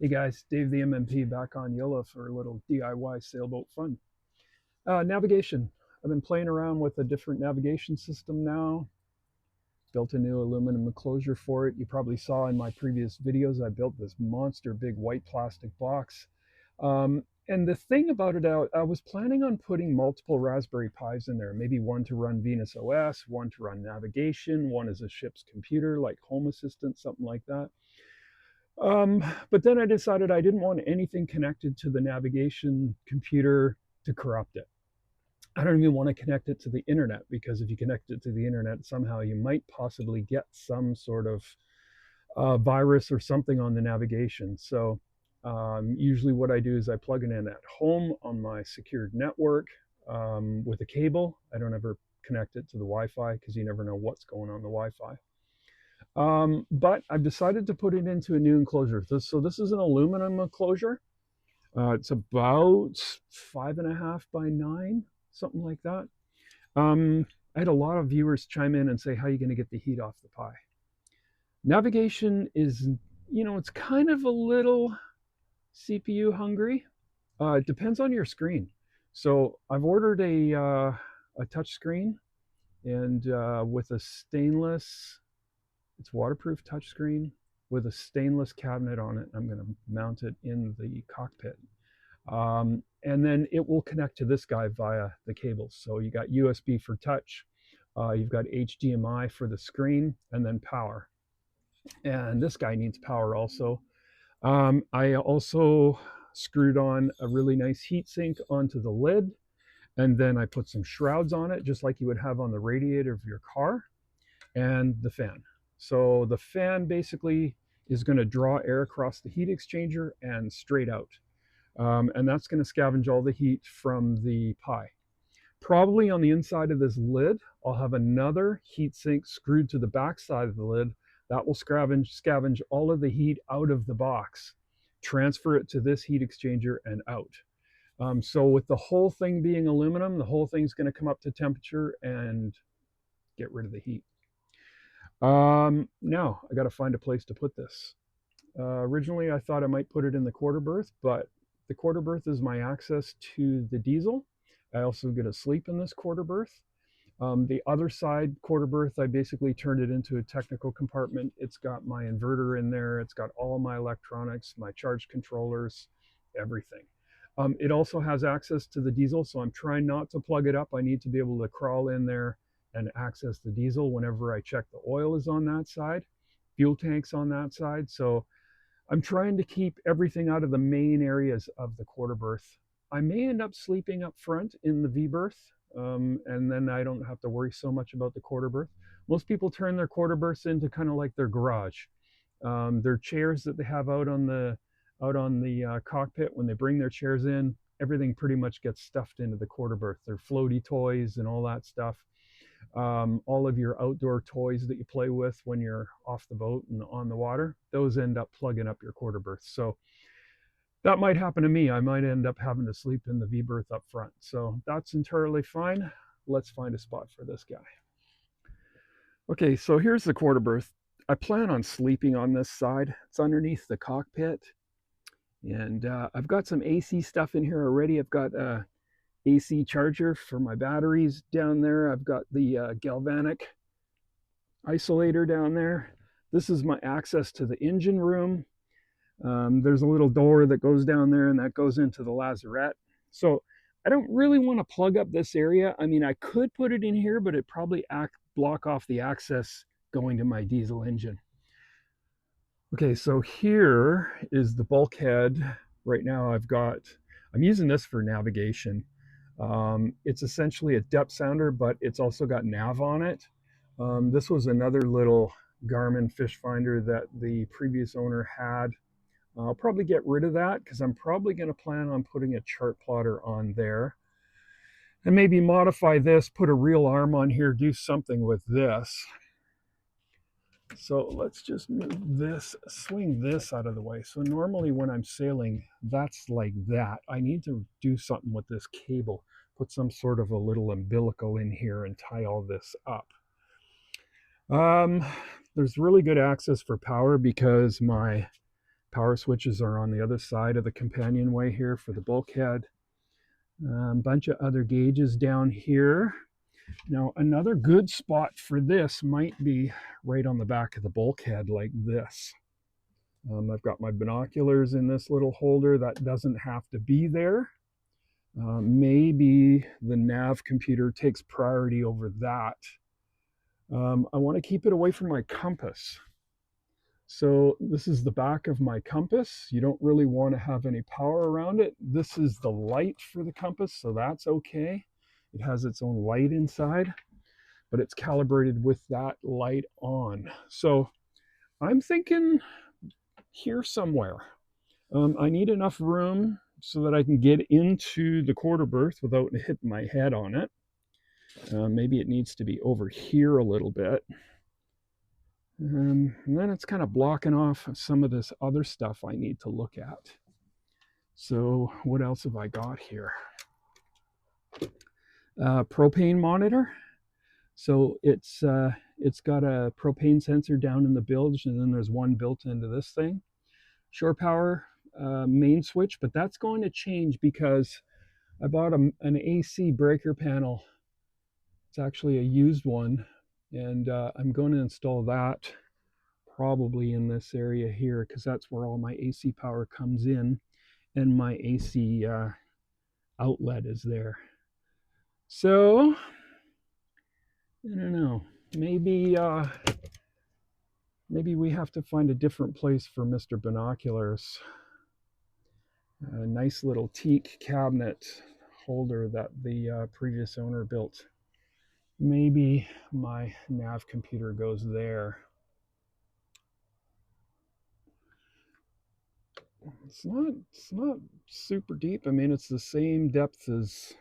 Hey guys, Dave the MMP back on Yola for a little DIY sailboat fun. Navigation. I've been playing around with a different navigation system now. Built a new aluminum enclosure for it. You probably saw in my previous videos, I built this monster big white plastic box. And the thing about it, I was planning on putting multiple Raspberry Pis in there, maybe one to run Venus OS, one to run navigation, one as a ship's computer, like Home Assistant, something like that. But then I decided I didn't want anything connected to the navigation computer to corrupt it. I don't even want to connect it to the internet because if you connect it to the internet, somehow you might possibly get some sort of virus or something on the navigation. So usually what I do is I plug it in at home on my secured network with a cable. I don't ever connect it to the Wi-Fi because you never know what's going on the Wi-Fi. But I've decided to put it into a new enclosure. So this is an aluminum enclosure. It's about 5.5 by 9, something like that. I had a lot of viewers chime in and say, how are you going to get the heat off the Pi? Navigation is, it's kind of a little CPU hungry. It depends on your screen. So I've ordered a touch screen and with a stainless, it's waterproof touchscreen with a stainless cabinet on it. I'm going to mount it in the cockpit. And then it will connect to this guy via the cables. So you got USB for touch, you've got HDMI for the screen, and then power. And this guy needs power also. I also screwed on a really nice heatsink onto the lid, and then I put some shrouds on it, just like you would have on the radiator of your car, and the fan. So the fan basically is going to draw air across the heat exchanger and straight out. And that's going to scavenge all the heat from the Pi. Probably on the inside of this lid, I'll have another heat sink screwed to the back side of the lid. That will scavenge all of the heat out of the box, transfer it to this heat exchanger and out. So with the whole thing being aluminum, the whole thing's going to come up to temperature and get rid of the heat. Now I got to find a place to put this. Originally, I thought I might put it in the quarter berth, but the quarter berth is my access to the diesel. I also get to sleep in this quarter berth. The other side quarter berth, I basically turned it into a technical compartment. It's got my inverter in there. It's got all my electronics, my charge controllers, everything. It also has access to the diesel, so I'm trying not to plug it up. I need to be able to crawl in there and access the diesel whenever I check the oil is on that side, fuel tanks on that side. So I'm trying to keep everything out of the main areas of the quarter berth. I may end up sleeping up front in the V berth, and then I don't have to worry so much about the quarter berth. Most people turn their quarter berths into kind of like their garage. Their chairs that they have out on the cockpit, when they bring their chairs in, everything pretty much gets stuffed into the quarter berth. Their floaty toys and all that stuff. All of your outdoor toys that you play with when you're off the boat and on the water, those end up plugging up your quarter berth. So that might happen to me. I might end up having to sleep in the V berth up front. So that's entirely fine. Let's find a spot for this guy. Okay, so here's the quarter berth. I plan on sleeping on this side. It's underneath the cockpit. And I've got some AC stuff in here already. I've got a AC charger for my batteries down there. I've got the galvanic isolator down there. This is my access to the engine room. There's a little door that goes down there and that goes into the lazarette. So I don't really want to plug up this area. I mean, I could put it in here, but it probably block off the access going to my diesel engine. Okay, so here is the bulkhead. Right now I'm using this for navigation. It's essentially a depth sounder, but it's also got nav on it. This was another little Garmin fish finder that the previous owner had. I'll probably get rid of that because I'm probably going to plan on putting a chart plotter on there. And maybe modify this, put a real arm on here, do something with this. So let's just move this, swing this out of the way. So normally when I'm sailing, that's like that. I need to do something with this cable, put some sort of a little umbilical in here and tie all this up. There's really good access for power because my Power switches are on the other side of the companionway here for the bulkhead. A bunch of other gauges down here. Now, another good spot for this might be right on the back of the bulkhead like this. I've got my binoculars in this little holder. That doesn't have to be there. Maybe the nav computer takes priority over that. I want to keep it away from my compass. So this is the back of my compass. You don't really want to have any power around it. This is the light for the compass, so that's okay. It has its own light inside, but it's calibrated with that light on. So I'm thinking here somewhere. I need enough room so that I can get into the quarter berth without hitting my head on it. Maybe it needs to be over here a little bit. And then it's kind of blocking off some of this other stuff I need to look at. So what else have I got here? Propane monitor. So it's got a propane sensor down in the bilge, and then there's one built into this thing. Shore power main switch, but that's going to change because I bought an AC breaker panel. It's actually a used one, and I'm going to install that probably in this area here because that's where all my AC power comes in, and my AC outlet is there. So I don't know. Maybe we have to find a different place for Mr. Binoculars. A nice little teak cabinet holder that the previous owner built. Maybe my nav computer goes there. It's not super deep. I mean, it's the same depth as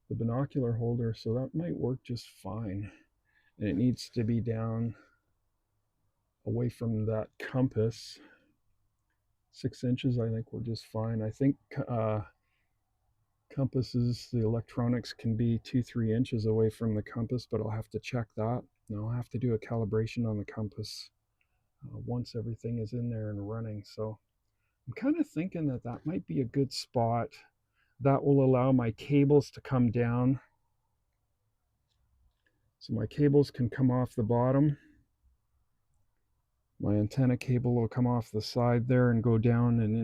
the binocular holder, so that might work just fine. And it needs to be down away from that compass. 6 inches, I think we're just fine. I think compasses, the electronics can be 2-3 inches away from the compass, but I'll have to check that. And I'll have to do a calibration on the compass once everything is in there and running. So I'm kind of thinking that that might be a good spot. That will allow my cables to come down. So my cables can come off the bottom. My antenna cable will come off the side there and go down and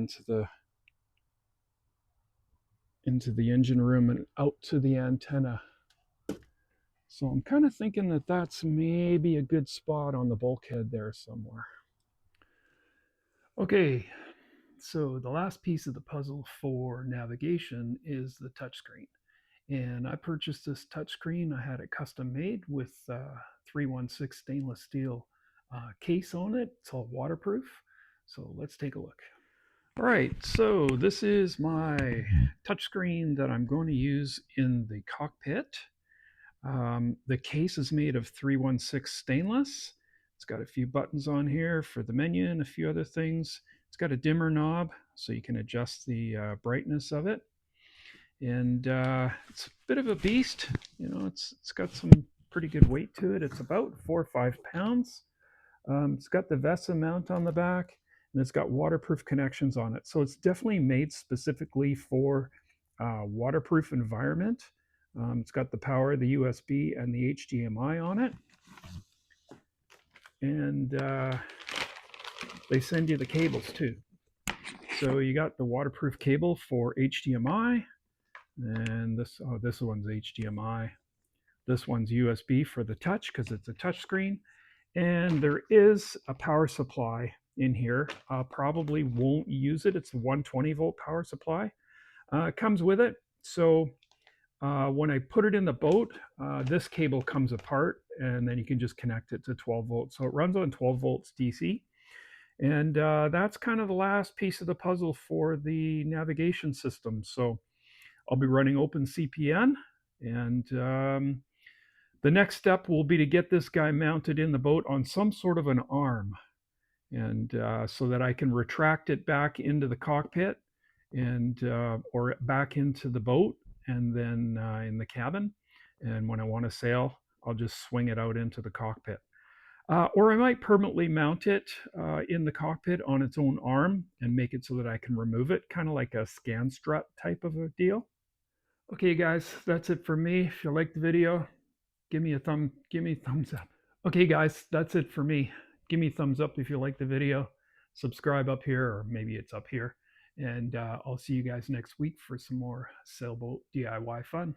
into the engine room and out to the antenna. So I'm kind of thinking that that's maybe a good spot on the bulkhead there somewhere. Okay, so the last piece of the puzzle for navigation is the touchscreen. And I purchased this touchscreen. I had it custom made with 316 stainless steel case on it. It's all waterproof. So let's take a look. All right, so this is my touchscreen that I'm going to use in the cockpit. The case is made of 316 stainless. It's got a few buttons on here for the menu and a few other things. It's got a dimmer knob so you can adjust the brightness of it. And it's a bit of a beast. You know, it's got some pretty good weight to it. It's about 4 or 5 pounds. It's got the VESA mount on the back, and it's got waterproof connections on it. So it's definitely made specifically for waterproof environment. It's got the power, the USB, and the HDMI on it. And they send you the cables too. So you got the waterproof cable for HDMI, and this one's HDMI. This one's USB for the touch because it's a touch screen. And there is a power supply in here. Probably won't use it. It's a 120 volt power supply. It comes with it. So when I put it in the boat, this cable comes apart and then you can just connect it to 12 volts. So it runs on 12 volts DC. And that's kind of the last piece of the puzzle for the navigation system. So I'll be running OpenCPN, and the next step will be to get this guy mounted in the boat on some sort of an arm, and so that I can retract it back into the cockpit and or back into the boat, and then in the cabin. And when I want to sail, I'll just swing it out into the cockpit. Or I might permanently mount it in the cockpit on its own arm and make it so that I can remove it, kind of like a scan strut type of a deal. Okay, guys, that's it for me. If you like the video, give me a thumbs up. Okay, guys, that's it for me. Give me a thumbs up if you like the video. Subscribe up here, or maybe it's up here. And I'll see you guys next week for some more sailboat DIY fun.